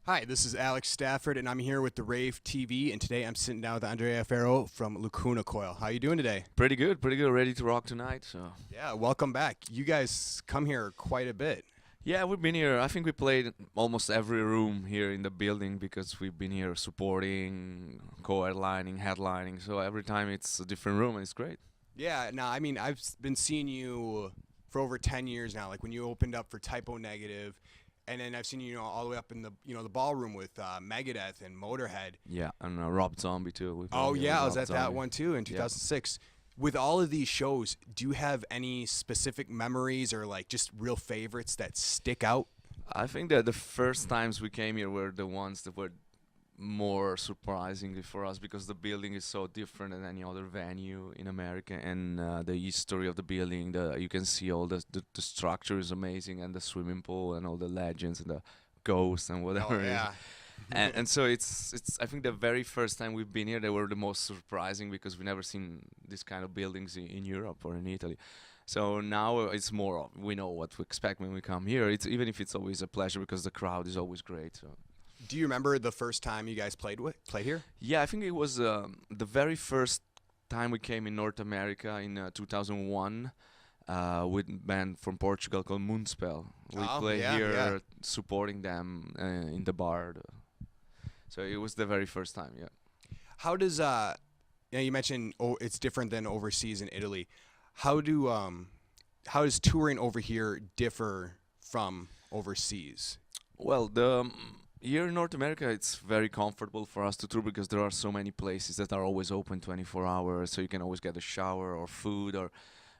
Hi, this is Alex Stafford, and I'm here with the Rave TV, and today I'm sitting down with Andrea Ferro from Lacuna Coil. How you doing today? Pretty good, pretty good. Ready to rock tonight. So Yeah, welcome back. You guys come here quite a bit. yeah, we've been here. I think we played almost every room here in the building because we've been here supporting, co-headlining, headlining. So every time it's a different room, and it's great. Yeah, now, I mean, been seeing you for over 10 years now, like when you opened up for Typo Negative, and then I've seen you, all the way up in the ballroom with Megadeth and Motorhead. Yeah, and Rob Zombie too. We Oh, played here yeah, with I was Rob at that Zombie. one too in Yeah. 2006. With all of these shows, do you have any specific memories or like just real favorites that stick out? I think that the first times we came here were the ones that were more surprisingly for us because the building is so different than any other venue in America, and the history of the building, the you can see all the structure is amazing, and the swimming pool and all the legends and the ghosts and Oh, whatever it is. yeah. And so it's I think the very first time we've been here they were the most surprising because we never seen this kind of buildings in Europe or in Italy. So now it's more of we know what to expect when we come here. It's even if it's always a pleasure because the crowd is always great. So. Do you remember the first time you guys played here? Yeah, I think it was the very first time we came in North America in 2001 with a band from Portugal called Moonspell. We Oh, played yeah, here yeah. supporting them in the bar. So it was the very first time, yeah. How does you mentioned it's different than overseas in Italy. How do how does touring over here differ from overseas? Well, here in North America, it's very comfortable for us to tour because there are so many places that are always open 24 hours, so you can always get a shower or food. Or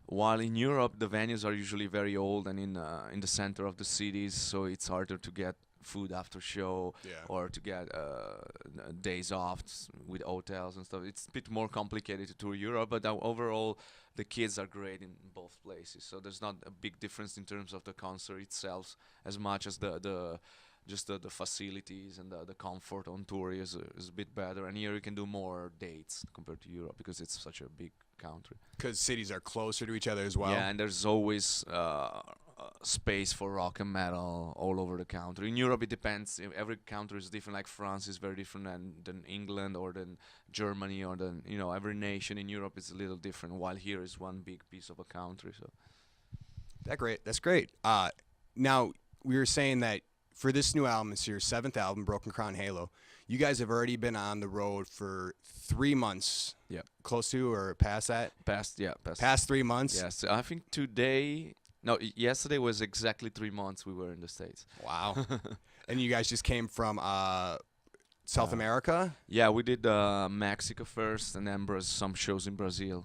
while in Europe, the venues are usually very old and in the center of the cities, so it's harder to get food after show Yeah. or to get days off with hotels and stuff. It's a bit more complicated to tour Europe, but overall, the kids are great in both places. So there's not a big difference in terms of the concert itself as much as the just the facilities and the comfort on tour is a bit better. And here you can do more dates compared to Europe because it's such a big country. Because cities are closer to each other as well. Yeah, and there's always space for rock and metal all over the country. In Europe, it depends. Every country is different. Like France is very different than England or than Germany or than every nation in Europe is a little different. While here is one big piece of a country. So That's great. Now we were saying that for this new album, it's your seventh album, Broken Crown Halo. You guys have already been on the road for 3 months. yeah, Close to or past that? past. Past 3 months? Yes, I think today. No, yesterday was exactly 3 months we were in the States. Wow. And you guys just came from South Uh, America? Yeah, we did Mexico first, and then some shows in Brazil.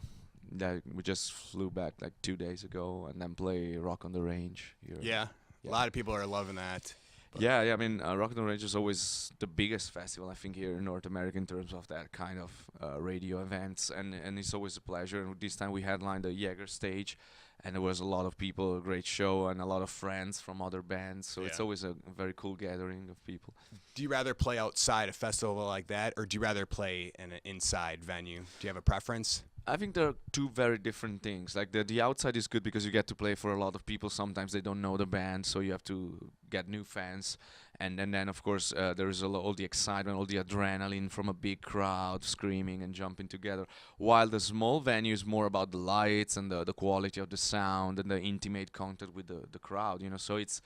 That we just flew back like 2 days ago, and then play Rock on the Range here. Yeah. A Yeah. lot of people are loving that. But- Yeah, yeah. I mean, Rock on the Range is always the biggest festival I think here in North America in terms of that kind of radio events, and it's always a pleasure. And this time we headlined the Jaeger stage, and there was a lot of people, a great show, and a lot of friends from other bands. So it's Yeah. always a very cool gathering of people. Do you rather play outside a festival like that, or do you rather play in an inside venue? Do you have a preference? I think there are two very different things. Like the outside is good because you get to play for a lot of people. Sometimes they don't know the band, so you have to get new fans. And then of course there is all the excitement, all the adrenaline from a big crowd screaming and jumping together. While the small venue is more about the lights and the quality of the sound and the intimate contact with the crowd. So it's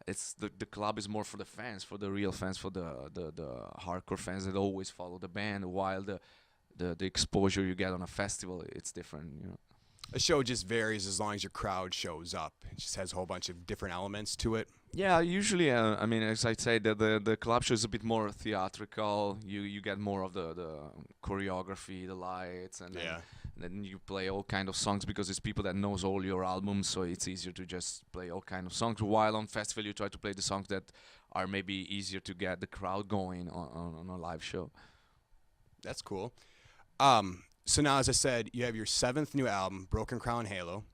the club is more for the fans, for the real fans, for the hardcore fans that always follow the band. While the exposure you get on a festival, it's different. A show just varies as long as your crowd shows up. It just has a whole bunch of different elements to it. Yeah, usually, I mean, as I say, the club show is a bit more theatrical. You get more of the choreography, the lights, and Yeah. then you play all kind of songs because it's people that knows all your albums, so it's easier to just play all kind of songs. While on festival, you try to play the songs that are maybe easier to get the crowd going on a live show. That's cool. So now, as I said, you have your seventh new album, Broken Crown Halo,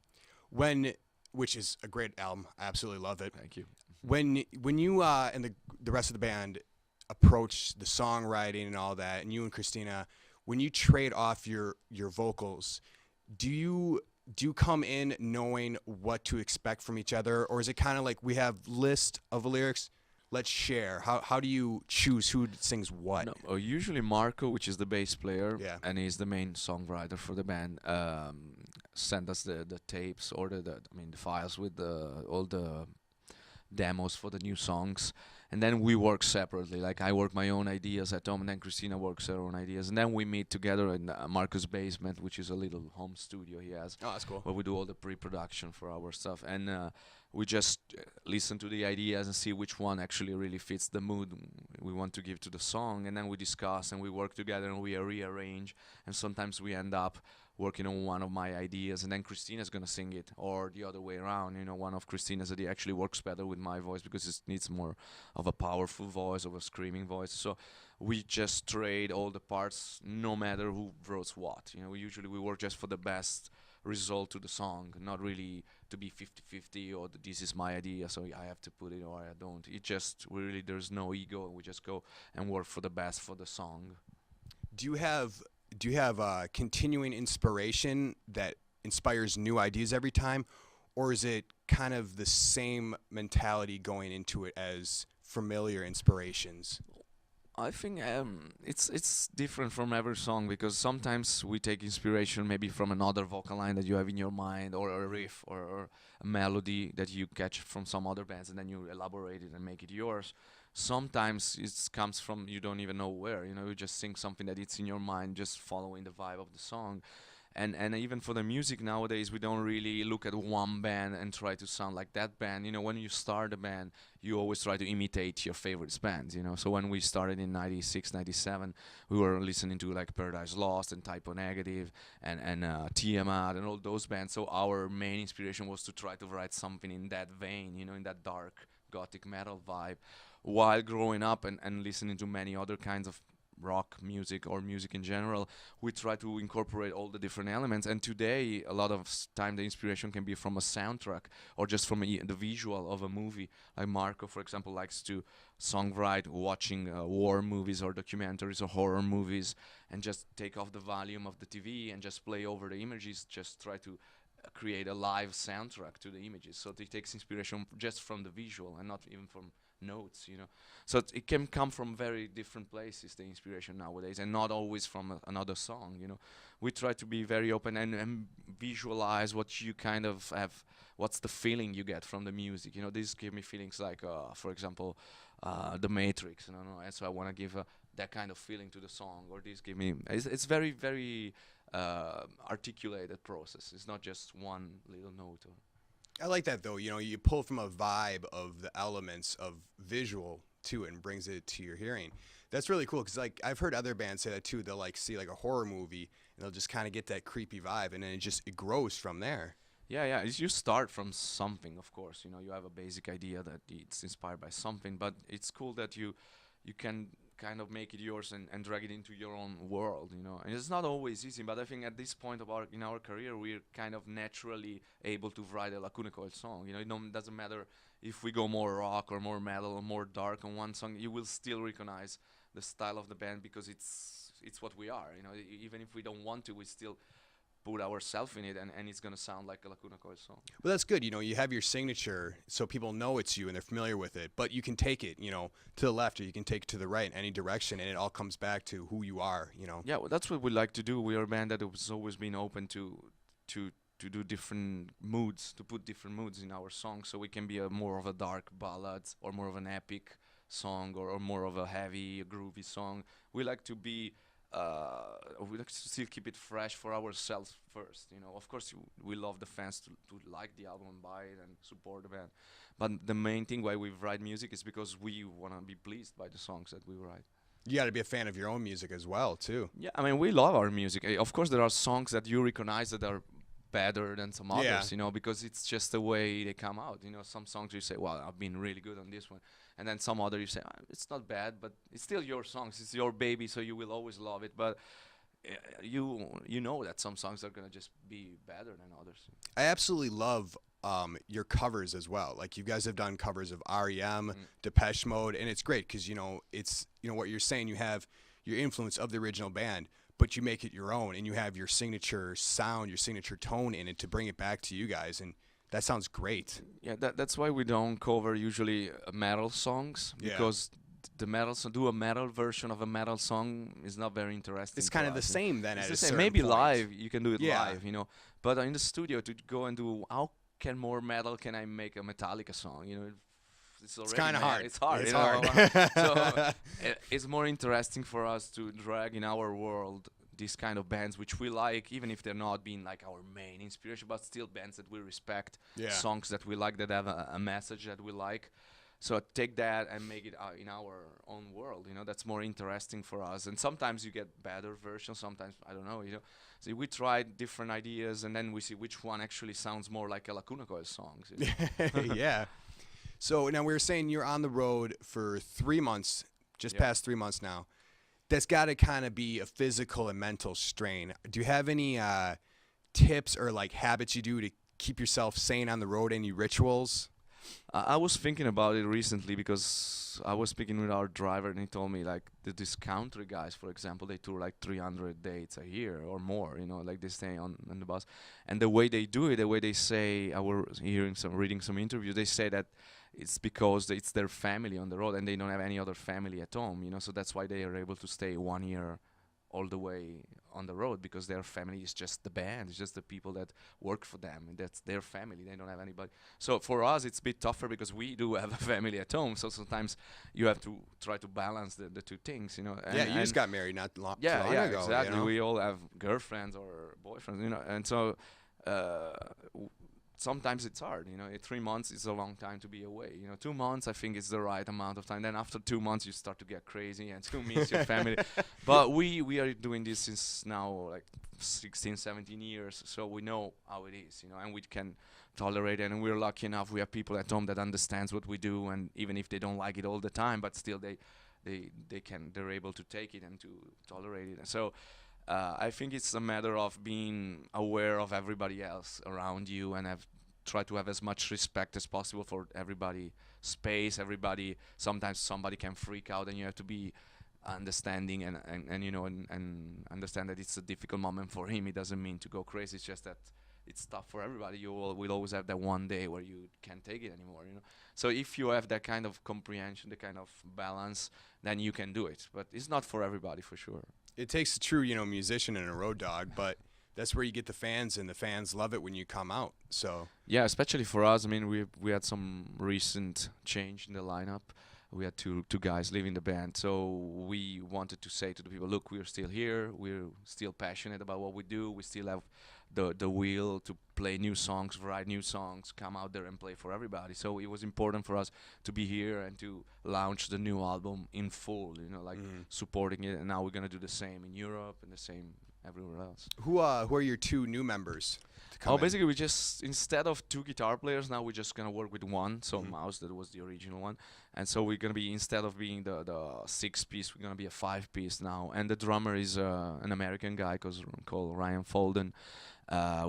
which is a great album. I absolutely love it. Thank you. When you and the rest of the band approach the songwriting and all that, and you and Christina, when you trade off your vocals, do you come in knowing what to expect from each other, or is it kind of like we have list of lyrics, let's share. How do you choose who sings what? No, usually Marco, which is the bass player, Yeah. and he's the main songwriter for the band, send us the tapes or the files with all the demos for the new songs, and then we work separately. Like I work my own ideas at home, and then Christina works her own ideas, and then we meet together in Marco's basement, which is a little home studio he has, Oh, that's cool. where we do all the pre-production for our stuff, and we just listen to the ideas and see which one actually really fits the mood we want to give to the song, and then we discuss and we work together and we rearrange, and sometimes we end up working on one of my ideas and then Christina's gonna sing it, or the other way around. One of Christina's idea actually works better with my voice because it needs more of a powerful voice, of a screaming voice. So we just trade all the parts, no matter who wrote what. Usually we work just for the best result to the song, not really to be 50-50 or this is my idea so I have to put it or I don't. There's no ego, and we just go and work for the best for the song. Do you have continuing inspiration that inspires new ideas every time, or is it kind of the same mentality going into it as familiar inspirations? I think it's different from every song, because sometimes we take inspiration maybe from another vocal line that you have in your mind, or a riff, or a melody that you catch from some other bands, and then you elaborate it and make it yours. Sometimes it comes from you don't even know where. You just sing something that it's in your mind, just following the vibe of the song. And even for the music nowadays, we don't really look at one band and try to sound like that band. When you start a band, you always try to imitate your favorite bands. So when we started in 96, 97, we were listening to like Paradise Lost and Type O Negative and Tiamat and all those bands. So our main inspiration was to try to write something in that vein, in that dark gothic metal vibe, while growing up and listening to many other kinds of rock music or music in general. We try to incorporate all the different elements, and today a lot of time the inspiration can be from a soundtrack or just from the visual of a movie. Like Marco, for example, likes to songwrite watching war movies or documentaries or horror movies, and just take off the volume of the TV and just play over the images, just try to create a live soundtrack to the images. So it takes inspiration just from the visual and not even from notes. So it can come from very different places, the inspiration nowadays, and not always from another song. We try to be very open and visualize what you kind of have, what's the feeling you get from the music. These give me feelings like for example The Matrix, and so I want to give that kind of feeling to the song, or these give me, it's very, very articulated process. It's not just one little note. I like that though. You pull from a vibe of the elements of visual to it and brings it to your hearing. That's really cool, because like I've heard other bands say that too. They'll like see like a horror movie and they'll just kind of get that creepy vibe, and then it grows from there. Yeah. You start from something, of course. You have a basic idea that it's inspired by something, but it's cool that you can kind of make it yours and drag it into your own world. And it's not always easy, but I think at this point of in our career, we're kind of naturally able to write a Lacuna Coil song. It doesn't matter if we go more rock or more metal or more dark on one song, you will still recognize the style of the band, because it's what we are. Even if we don't want to, we still put ourselves in it, and it's going to sound like a Lacuna Coil song. Well, that's good. You have your signature, so people know it's you and they're familiar with it. But you can take it, to the left, or you can take it to the right in any direction, and it all comes back to who you are. Yeah, well, that's what we like to do. We are a band that has always been open to do different moods, to put different moods in our songs, so we can be more of a dark ballad, or more of an epic song, or more of a heavy, groovy song. We like to be. We like to still keep it fresh for ourselves first. Of course, we love the fans to like the album, buy it, and support the band. But the main thing why we write music is because we want to be pleased by the songs that we write. You got to be a fan of your own music as well, too. Yeah, we love our music. Of course, there are songs that you recognize that are better than some others, because it's just the way they come out. Some songs you say, well, I've been really good on this one. And then some other you say, it's not bad, but it's still your songs. It's your baby, so you will always love it. But you know that some songs are going to just be better than others. I absolutely love your covers as well. Like, you guys have done covers of REM, Depeche Mode, and it's great because, it's, what you're saying, you have your influence of the original band, but you make it your own, and you have your signature sound, your signature tone in it to bring it back to you guys. And That sounds great. Yeah, that's why we don't cover usually metal songs, Yeah. because the metal do a metal version of a metal song is not very interesting. It's for kind of the us. same then It's at the a same. certain Maybe point. live you can do it Yeah. live, but in the studio to go and do how can more metal can I make a Metallica song? It's already kind of hard. It's hard. It's you know. hard. So it's more interesting for us to drag in our world these kind of bands which we like, even if they're not being like our main inspiration, but still bands that we respect, Yeah. songs that we like, that have a message that we like. So take that and make it in our own world. That's more interesting for us. And sometimes you get better versions. Sometimes I don't know. So we try different ideas, and then we see which one actually sounds more like a Lacuna Coil songs. Yeah. So now we were saying you're on the road for 3 months, just Yep. past 3 months now. That's got to kind of be a physical and mental strain. Do you have any tips or like habits you do to keep yourself sane on the road? Any rituals? I was thinking about it recently because I was speaking with our driver, and he told me like these country guys, for example, they tour like 300 dates a year or more. Like they stay on the bus, and the way they do it, the way they say, I was reading some interviews, they say that it's because it's their family on the road, and they don't have any other family at home. So that's why they are able to stay 1 year all the way on the road, because their family is just the band, it's just the people that work for them, and that's their family. They don't have anybody. So for us it's a bit tougher because we do have a family at home, so sometimes you have to try to balance the two things. And Yeah, you just got married not long, too yeah, long yeah, ago. exactly. We all have girlfriends or boyfriends, and so sometimes it's hard. 3 months is a long time to be away. 2 months I think is the right amount of time. Then after 2 months you start to get crazy and to miss your family. But we are doing this since now like 16, 17 years, so we know how it is, and we can tolerate it. And we're lucky enough we have people at home that understands what we do, and even if they don't like it all the time, but still they're able to take it and to tolerate it. And so I think it's a matter of being aware of everybody else around you, and try to have as much respect as possible for everybody space. Everybody, sometimes somebody can freak out, and you have to be understanding and understand that it's a difficult moment for him. It doesn't mean to go crazy. It's just that it's tough for everybody. You will always have that one day where you can't take it anymore. So if you have that kind of comprehension, the kind of balance, then you can do it. But it's not for everybody, for sure. It takes a true, musician and a road dog, but that's where you get the fans, and the fans love it when you come out. So yeah, especially for us. I mean, we had some recent change in the lineup. We had two guys leaving the band, so we wanted to say to the people, look, we're still here. We're still passionate about what we do. We still have the will to play new songs, write new songs, come out there and play for everybody. So it was important for us to be here and to launch the new album in full, supporting it. And now we're gonna do the same in Europe and the same everywhere else. who are your two new members to come in? Basically we just, instead of 2 guitar players, now we're just gonna work with one. So Mouse, that was the original one, and so we're gonna be, instead of being the 6-piece, we're gonna be a 5-piece now. And the drummer is an American guy called Ryan Folden,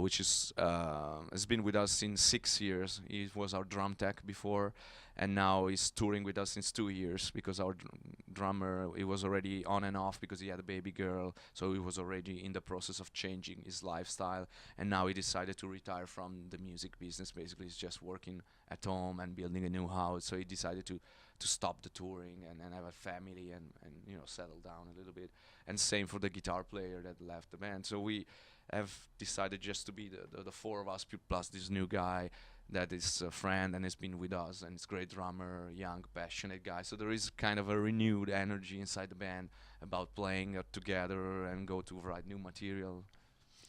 which is has been with us since 6 years. He was our drum tech before, and now he's touring with us since 2 years, because our drummer, he was already on and off because he had a baby girl, so he was already in the process of changing his lifestyle, and now he decided to retire from the music business. Basically he's just working at home and building a new house, so he decided to stop the touring and have a family and settle down a little bit. And same for the guitar player that left the band. So we have decided just to be the 4 of us plus this new guy that is a friend and has been with us, and it's a great drummer, young, passionate guy. So there is kind of a renewed energy inside the band about playing together and go to write new material.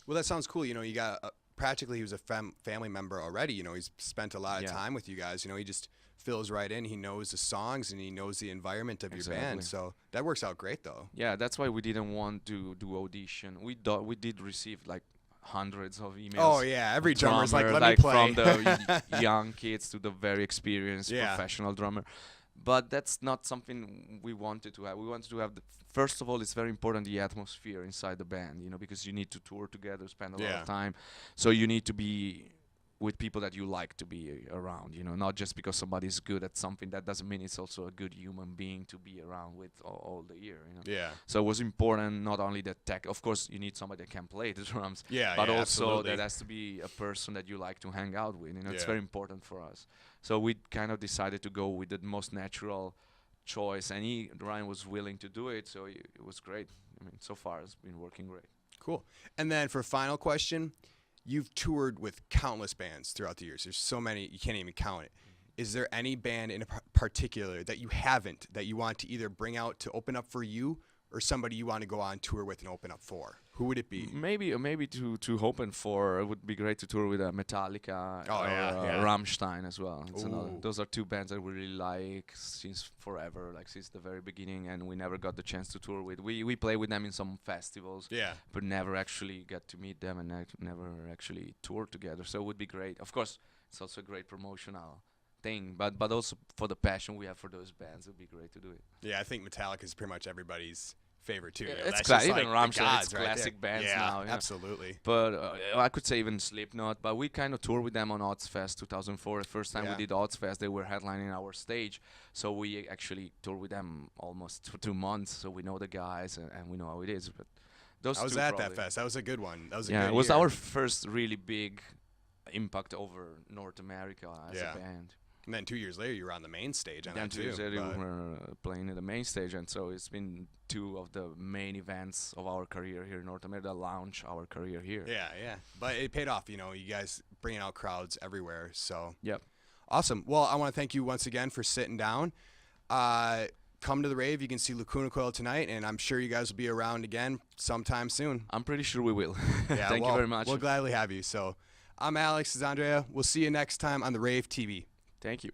Well, that sounds cool. You got practically he was a family member already. He's spent a lot of time with you guys. He just fills right in. He knows the songs and he knows the environment of your band. So that works out great, though. Yeah, that's why we didn't want to do audition. We did receive like hundreds of emails. Oh yeah, every drummer's like, let me play. From the young kids to the very experienced professional drummer. But that's not something we wanted to have. We wanted to have first of all, it's very important, the atmosphere inside the band, because you need to tour together, spend a lot of time. So you need to be with people that you like to be around, not just because somebody's good at something. That doesn't mean it's also a good human being to be around with all the year. Yeah. So it was important, not only the tech, of course you need somebody that can play the drums, Yeah, but yeah, also absolutely. that has to be a person that you like to hang out with. It's Yeah. very important for us. So we kind of decided to go with the most natural choice, and Ryan was willing to do it, so it was great. I mean, so far it's been working great. Cool. And then for final question, you've toured with countless bands throughout the years. There's so many, you can't even count it. Is there any band in particular that you haven't, that you want to either bring out to open up for you, or somebody you want to go on tour with and open up for? Who would it be? Maybe to open for, it would be great to tour with Metallica or Rammstein as well. Those are two bands that we really like since forever, like since the very beginning, and we never got the chance to tour with. We play with them in some festivals, but never actually got to meet them and never actually toured together. So it would be great. Of course, it's also a great promotional thing, but also for the passion we have for those bands, it would be great to do it. Yeah, I think Metallica is pretty much everybody's favorite too. It's classic. Even Rammstein, it's classic bands now. Absolutely. But I could say even Slipknot. But we kind of toured with them on Oddsfest 2004. The first time we did Oddsfest, they were headlining our stage. So we actually toured with them almost for 2 months. So we know the guys and we know how it is. But those I was two at probably. that fest. That was a good one. That was a yeah, good it was year. our first really big impact over North America as a band. And then 2 years later, you were on the main stage. Then 2 years later, we were playing at the main stage, and so it's been two of the main events of our career here in North America that launch our career here. Yeah, yeah. But it paid off, you guys bringing out crowds everywhere. So, yep. Awesome. Well, I want to thank you once again for sitting down. Come to the Rave. You can see Lacuna Coil tonight, and I'm sure you guys will be around again sometime soon. I'm pretty sure we will. Yeah, Thank you very much. We'll gladly have you. So, I'm Alex. This is Andrea. We'll see you next time on the Rave TV. Thank you.